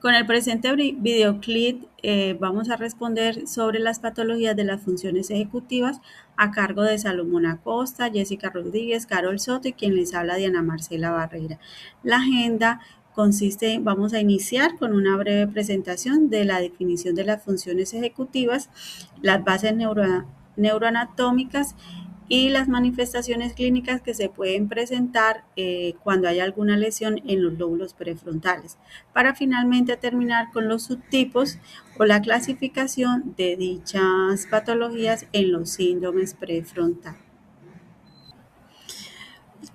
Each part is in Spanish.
Con el presente videoclip vamos a responder sobre las patologías de las funciones ejecutivas a cargo de Salomón Acosta, Jessica Rodríguez, Carol Soto y quien les habla Diana Marcela Barrera. La agenda consiste, vamos a iniciar con una breve presentación de la definición de las funciones ejecutivas, las bases neuroanatómicas y las manifestaciones clínicas que se pueden presentar cuando hay alguna lesión en los lóbulos prefrontales, para finalmente terminar con los subtipos o la clasificación de dichas patologías en los síndromes prefrontales.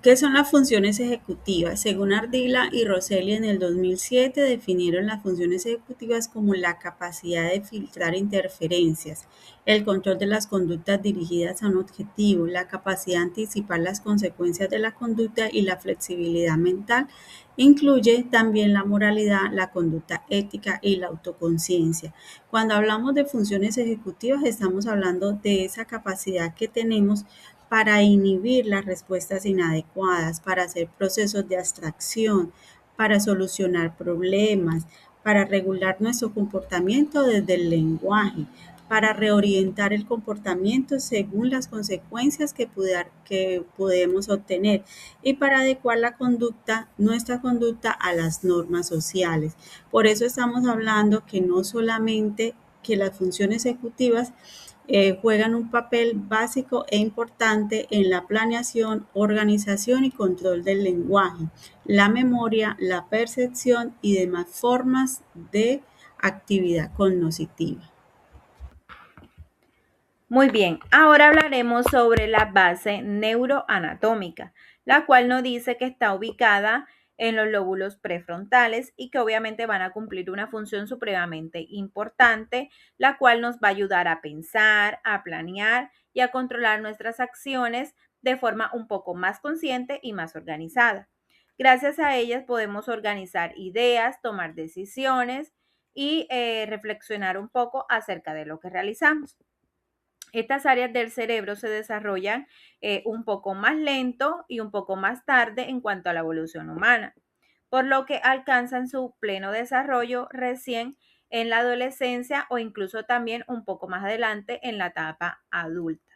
¿Qué son las funciones ejecutivas? Según Ardila y Rosselli en el 2007 definieron las funciones ejecutivas como la capacidad de filtrar interferencias, el control de las conductas dirigidas a un objetivo, la capacidad de anticipar las consecuencias de la conducta y la flexibilidad mental. Incluye también la moralidad, la conducta ética y la autoconciencia. Cuando hablamos de funciones ejecutivas, estamos hablando de esa capacidad que tenemos para inhibir las respuestas inadecuadas, para hacer procesos de abstracción, para solucionar problemas, para regular nuestro comportamiento desde el lenguaje, para reorientar el comportamiento según las consecuencias que podemos obtener y para adecuar la conducta, nuestra conducta a las normas sociales. Por eso estamos hablando que no solamente que las funciones ejecutivas juegan un papel básico e importante en la planeación, organización y control del lenguaje, la memoria, la percepción y demás formas de actividad cognitiva. Muy bien, ahora hablaremos sobre la base neuroanatómica, la cual nos dice que está ubicada en los lóbulos prefrontales y que obviamente van a cumplir una función supremamente importante, la cual nos va a ayudar a pensar, a planear y a controlar nuestras acciones de forma un poco más consciente y más organizada. Gracias a ellas podemos organizar ideas, tomar decisiones y reflexionar un poco acerca de lo que realizamos. Estas áreas del cerebro se desarrollan un poco más lento y un poco más tarde en cuanto a la evolución humana, por lo que alcanzan su pleno desarrollo recién en la adolescencia o incluso también un poco más adelante en la etapa adulta.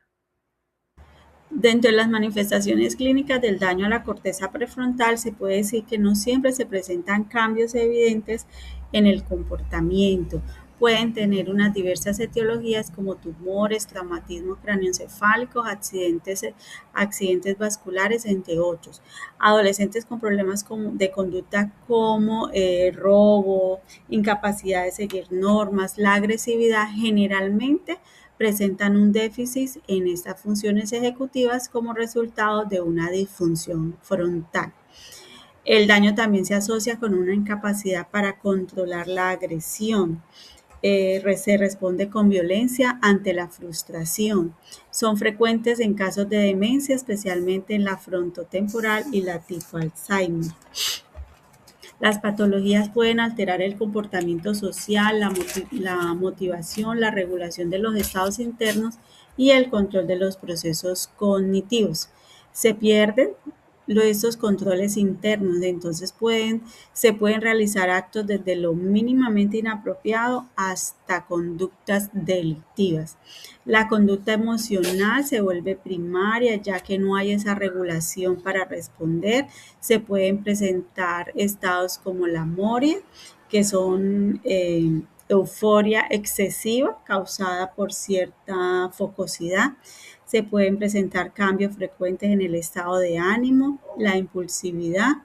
Dentro de las manifestaciones clínicas del daño a la corteza prefrontal, se puede decir que no siempre se presentan cambios evidentes en el comportamiento. Pueden tener unas diversas etiologías como tumores, traumatismos craneoencefálicos, accidentes vasculares, entre otros. Adolescentes con problemas de conducta como robo, incapacidad de seguir normas, la agresividad generalmente presentan un déficit en estas funciones ejecutivas como resultado de una disfunción frontal. El daño también se asocia con una incapacidad para controlar la agresión. Se responde con violencia ante la frustración. Son frecuentes en casos de demencia, especialmente en la frontotemporal y la tipo Alzheimer. Las patologías pueden alterar el comportamiento social, la motivación, la regulación de los estados internos y el control de los procesos cognitivos. Se pierden estos controles internos, entonces se pueden realizar actos desde lo mínimamente inapropiado hasta conductas delictivas. La conducta emocional se vuelve primaria ya que no hay esa regulación para responder. Se pueden presentar estados como la moria, que son euforia excesiva causada por cierta focosidad. Se pueden presentar cambios frecuentes en el estado de ánimo, la impulsividad,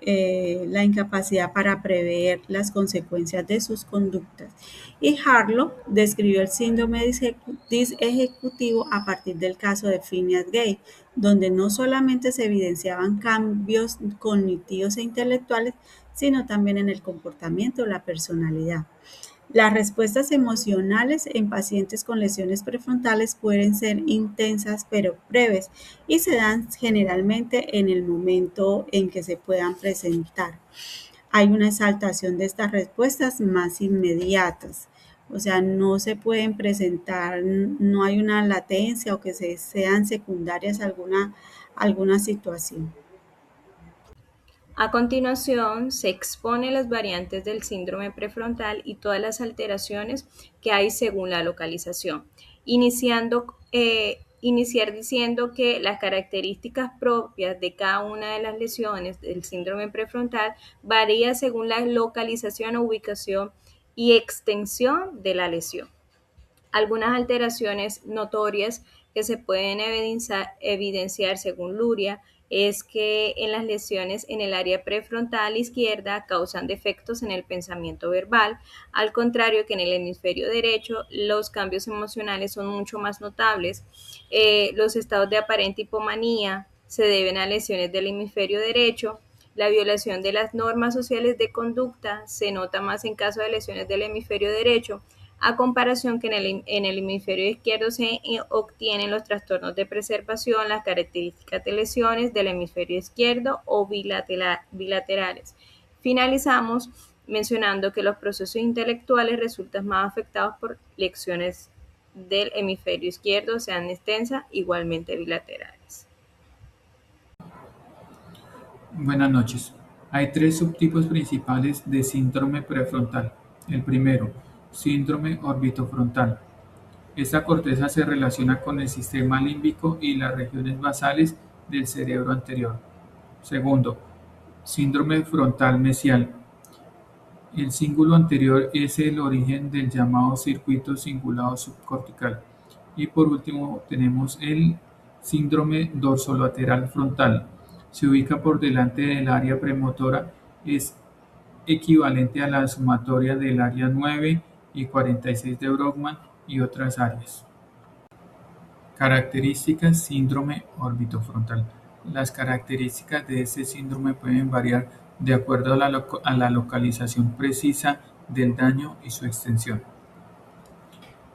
la incapacidad para prever las consecuencias de sus conductas. Y Harlow describió el síndrome disejecutivo a partir del caso de Phineas Gage, donde no solamente se evidenciaban cambios cognitivos e intelectuales, sino también en el comportamiento o la personalidad. Las respuestas emocionales en pacientes con lesiones prefrontales pueden ser intensas pero breves y se dan generalmente en el momento en que se puedan presentar. Hay una exaltación de estas respuestas más inmediatas, o sea, no se pueden presentar, no hay una latencia o que sean secundarias a alguna situación. A continuación, se expone las variantes del síndrome prefrontal y todas las alteraciones que hay según la localización, iniciar diciendo que las características propias de cada una de las lesiones del síndrome prefrontal varía según la localización, ubicación y extensión de la lesión. Algunas alteraciones notorias que se pueden evidenciar según Luria es que en las lesiones en el área prefrontal izquierda causan defectos en el pensamiento verbal, al contrario que en el hemisferio derecho los cambios emocionales son mucho más notables. Los estados de aparente hipomanía se deben a lesiones del hemisferio derecho. La violación de las normas sociales de conducta se nota más en caso de lesiones del hemisferio derecho, a comparación que en el hemisferio izquierdo se obtienen los trastornos de preservación, las características de lesiones del hemisferio izquierdo o bilaterales. Finalizamos mencionando que los procesos intelectuales resultan más afectados por lesiones del hemisferio izquierdo, sean extensas, igualmente bilaterales. Buenas noches. Hay tres subtipos principales de síndrome prefrontal. El primero, síndrome orbitofrontal. Esta corteza se relaciona con el sistema límbico y las regiones basales del cerebro anterior. Segundo, síndrome frontal mesial. El cíngulo anterior es el origen del llamado circuito cingulado subcortical. Y por último tenemos el síndrome dorsolateral frontal. Se ubica por delante del área premotora, es equivalente a la sumatoria del área 9 y 46 de Brodmann y otras áreas. Características síndrome orbitofrontal. Las características de este síndrome pueden variar de acuerdo a la localización precisa del daño y su extensión.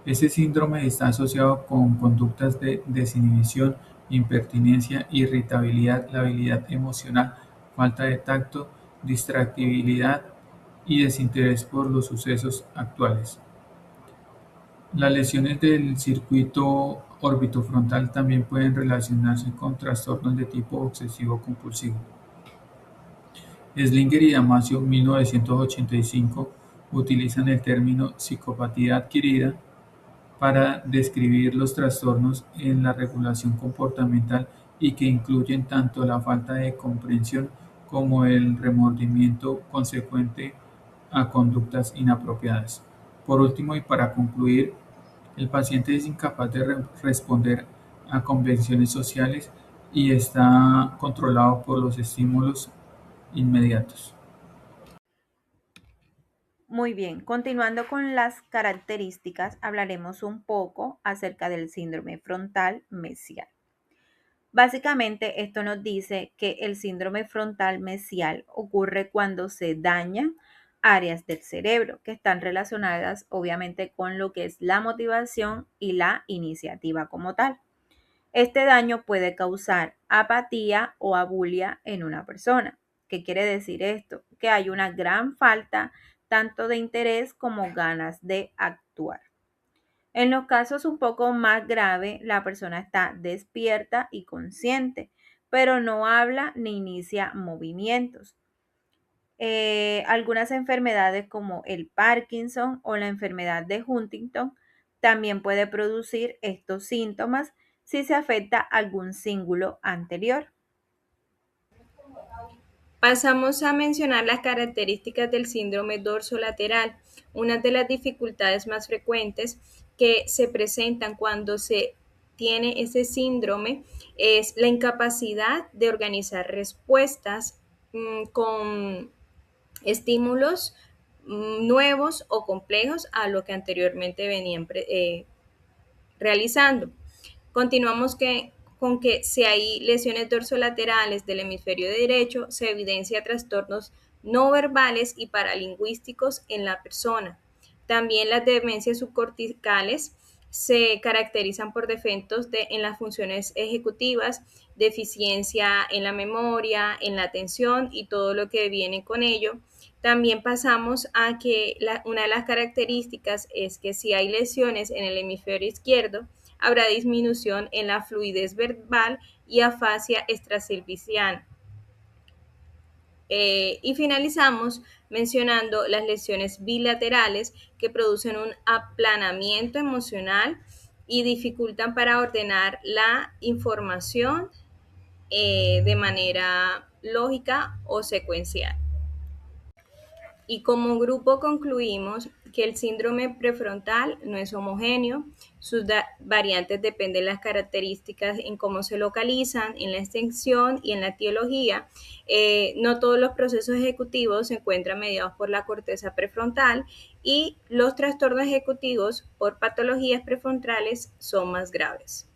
Este síndrome está asociado con conductas de desinhibición, impertinencia, irritabilidad, labilidad emocional, falta de tacto, distractibilidad y desinterés por los sucesos actuales. Las lesiones del circuito orbitofrontal también pueden relacionarse con trastornos de tipo obsesivo-compulsivo. Slinger y Damasio, 1985, utilizan el término psicopatía adquirida para describir los trastornos en la regulación comportamental y que incluyen tanto la falta de comprensión como el remordimiento consecuente a conductas inapropiadas. Por último, y para concluir, el paciente es incapaz de responder a convenciones sociales y está controlado por los estímulos inmediatos. Muy bien, continuando con las características, hablaremos un poco acerca del síndrome frontal mesial. Básicamente, esto nos dice que el síndrome frontal mesial ocurre cuando se dañan áreas del cerebro que están relacionadas obviamente con lo que es la motivación y la iniciativa como tal. Este daño puede causar apatía o abulia en una persona. ¿Qué quiere decir esto? Que hay una gran falta tanto de interés como ganas de actuar. En los casos un poco más graves, la persona está despierta y consciente, pero no habla ni inicia movimientos. Algunas enfermedades como el Parkinson o la enfermedad de Huntington también puede producir estos síntomas si se afecta algún cíngulo anterior. Pasamos a mencionar las características del síndrome dorsolateral. Una de las dificultades más frecuentes que se presentan cuando se tiene ese síndrome es la incapacidad de organizar respuestas con estímulos nuevos o complejos a lo que anteriormente venían realizando. Continuamos con que si hay lesiones dorsolaterales del hemisferio derecho, se evidencia trastornos no verbales y paralingüísticos en la persona. También las demencias subcorticales se caracterizan por defectos en las funciones ejecutivas, deficiencia en la memoria, en la atención y todo lo que viene con ello. También pasamos a que una de las características es que si hay lesiones en el hemisferio izquierdo, habrá disminución en la fluidez verbal y afasia extracerviciana. Y finalizamos mencionando las lesiones bilaterales que producen un aplanamiento emocional y dificultan para ordenar la información de manera lógica o secuencial. Y como grupo concluimos que el síndrome prefrontal no es homogéneo, sus variantes dependen de las características en cómo se localizan, en la extensión y en la etiología. No todos los procesos ejecutivos se encuentran mediados por la corteza prefrontal y los trastornos ejecutivos por patologías prefrontales son más graves.